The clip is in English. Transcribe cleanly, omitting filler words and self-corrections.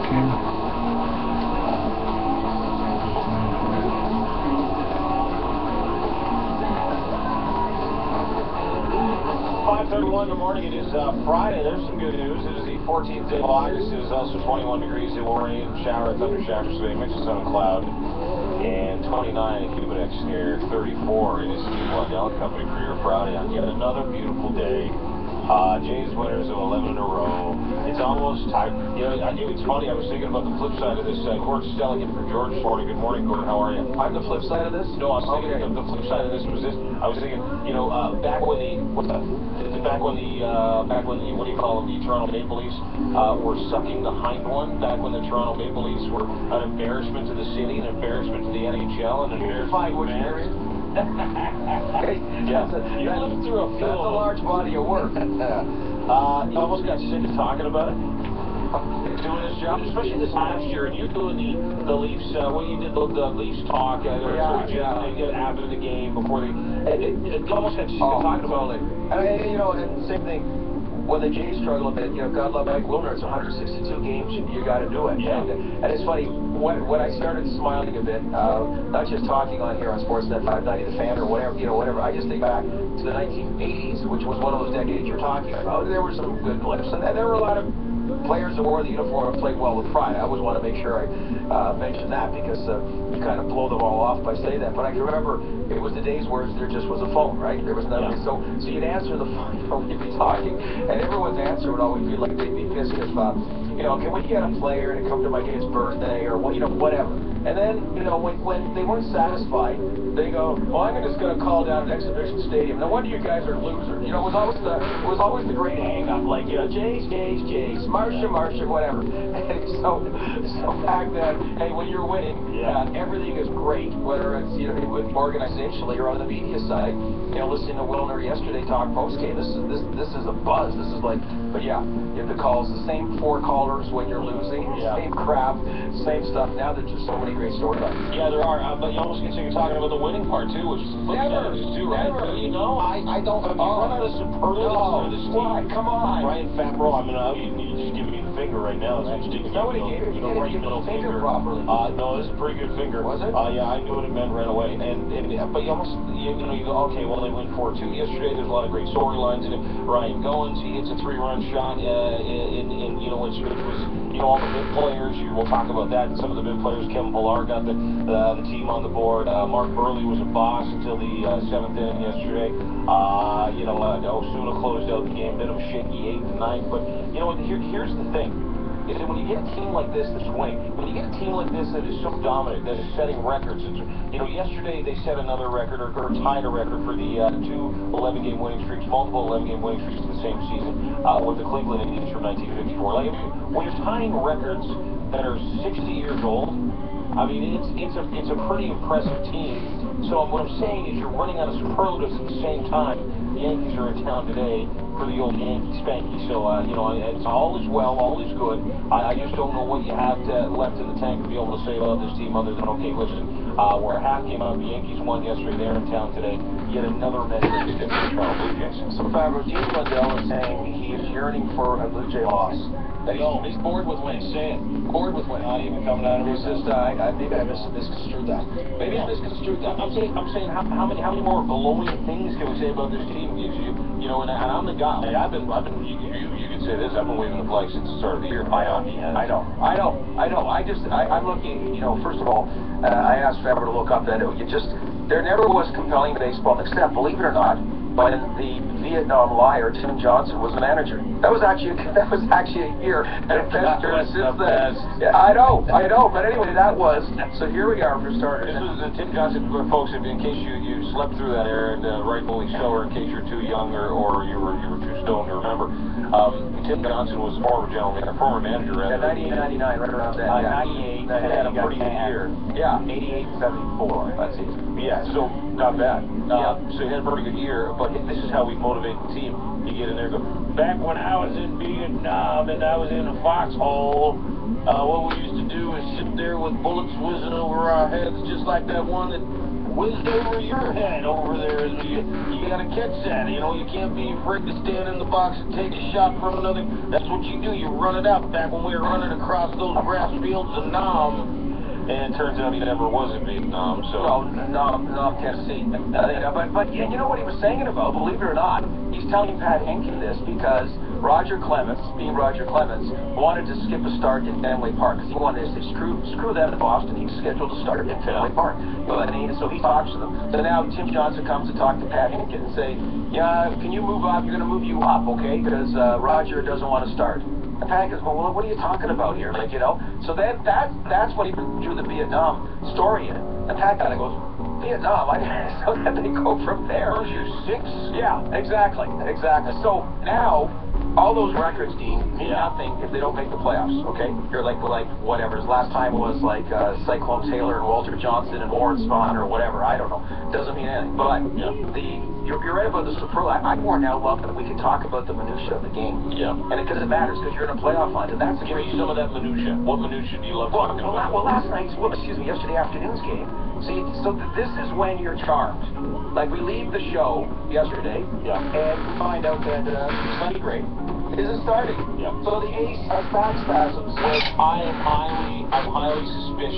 Webcam. 5:31 in the morning. It is Friday. There's some good news. It is the 14th day of August. It is also 21 degrees. It will rain, shower, thunder showers today. Mix of sun and cloud. And 29 at Humidex near 34. It is Steve Waddell Company for your Friday on yet another beautiful day. Jays winners of 11 in a row. It's almost time. You know, it's funny. I was thinking about the flip side of this. Gord Stelling in for George this morning. Good morning, Gord. How are you? I'm the flip side of this? No, I was thinking the flip side of this was this. I was thinking, you know, back when the what do you call them? The Toronto Maple Leafs were sucking the hind one. Back when the Toronto Maple Leafs were an embarrassment to the city, an embarrassment to the NHL, and an embarrassment to fans. Yeah, you lived through a film. That's a large body of work. You almost got sick of talking about it. Doing this job, especially this last year, and you doing the Leafs. You did the Leafs talk. After the game, before they. It almost got sick of talking about it. And you know, and same thing. When the Jays struggle a bit, you know, God love Mike Wilner, it's 162 games, you got to do it. Yeah. And it's funny, when I started smiling a bit, not just talking on here on Sportsnet 590 The Fan or whatever, whatever, I just think back to the 1980s, which was one of those decades you're talking about. There were some good blips, and there were a lot of players that wore the uniform and played well with pride. I always want to make sure I mention that because you kind of blow them all off by saying that. But I can remember it was the days where there just was a phone, right? There was nothing. Yeah. So you'd answer the phone, you'd be talking, and everyone's answer would always be like they'd be pissed if, can we get a player to come to my kid's birthday or whatever. And then, when they weren't satisfied, they go, well, I'm just going to call down an exhibition stadium. No wonder you guys are losers. It was always the great hang-up, like, Jays, Marcia, whatever. And so back then, hey, when you're winning, everything is great, whether it's, organizationally or on the media side. Listening to Wilner yesterday talk post-game, this is a buzz. This is like, but yeah, you have the calls, the same four callers when you're losing, same crap, same stuff. Now there's just so many great storylines. Yeah, there are, but you almost get sick of talking about the winning part, too, which is the flip side of this, too, right? Never. I don't, you run out of superlatives for this team. Why? Come on. Brian Fabro, you just give me the finger right now. Nobody gave it. You didn't give the finger properly. No, this is a pretty good finger. Was it? Yeah, I knew what it meant right away. But you almost, you go, okay, well, they win 4-2 yesterday. There's a lot of great storylines in it. Ryan Goins, he hits a 3-run shot which was, all the big players. We'll talk about that. Some of the big players. Kevin Pillar got the team on the board. Mark Burley was a boss until the 7th inning yesterday. Osuna closed out the game. Bit of a shaky 8th and 9th. But, here's the thing. Is that when you get a team like this that's winning, when you get a team like this that is so dominant, that is setting records, yesterday they set another record or tied a record for the two 11-game winning streaks, multiple 11-game winning streaks in the same season with the Cleveland Indians from 1954. Like, when you're tying records that are 60 years old, I mean, it's a pretty impressive team. So what I'm saying is you're running out of superlatives at the same time. The Yankees are in town today for the old Yankee Spanky. So, it's all is well, all is good. I just don't know what you have left in the tank to be able to say about this team other than, okay, listen, we're a half game out. The Yankees won yesterday. They're in town today. Yet another measure of the Toronto Blue Jays. So, Fabro, Gene Waddell is saying he is yearning for a Blue Jay loss. He's bored with winning. Say it. Bored with winning. Not even coming out of his system. Maybe I misconstrued that. Maybe I misconstrued that. I'm saying how many more glowing things can we say about this team? And I'm the guy. I've been. You can say this. I've been waving the flag since the start of the year. I know. I'm looking. First of all, I asked Fabro to look up that there never was compelling baseball, except, believe it or not, when the Vietnam Liar, Tim Johnson, was the manager. That was actually a year and a fester since then. Yeah, I know. But anyway, that was. So here we are for starters. This was Tim Johnson, folks. In case you slept through that era, and rightfully so, or in case you're too young or you were too stoned to remember. Tim Johnson was former former manager. Yeah, 98, 99, right around that. 98, had a pretty good year. Yeah. 88, 74. That's it. Yeah, so not bad. Yeah. So he had a pretty good year, but this is how we motivate the team. You get in there and go, back when I was in Vietnam and I was in a foxhole, what we used to do is sit there with bullets whizzing over our heads, just like that one that whizzed over your head over there. You got to catch that. You know, you can't be afraid to stand in the box and take a shot from another. That's what you do. You run it out. Back when we were running across those grass fields in Nam. And it turns out he never was in Vietnam, so... No, Tennessee. But you know what he was saying about, believe it or not, he's telling Pat Henkin this because Roger Clemens, being Roger Clemens, wanted to skip a start in Fenway Park because he wanted to say, screw them in Boston. He's scheduled to start in Fenway Park. And so he talks to them. So now Tim Johnson comes to talk to Pat Henkin and say, yeah, can you move up? You're going to move you up, okay? Because Roger doesn't want to start. And Pat goes, well, what are you talking about here? Like, you know? So then that's when he drew the Vietnam story in. And Pat kind of goes, Vietnam? So then they go from there. Where's your 6? Yeah, exactly. So now, all those records, Dean, mean nothing if they don't make the playoffs, okay? You're like whatever. Last time it was like Cyclone Taylor and Walter Johnson and Warren Spahn or whatever. I don't know. Doesn't mean anything. But you're right about the superlative. I more now love that we can talk about the minutia of the game. Yeah. And because it matters, because you're in a playoff line, and that's Give me some of that minutia. What minutia do you love talking about? Well, yesterday afternoon's game. See, so this is when you're charmed. Like, we leave the show yesterday, and we find out that Sonny Gray isn't starting. Yeah. So the Ace has back spasms. I'm highly suspicious.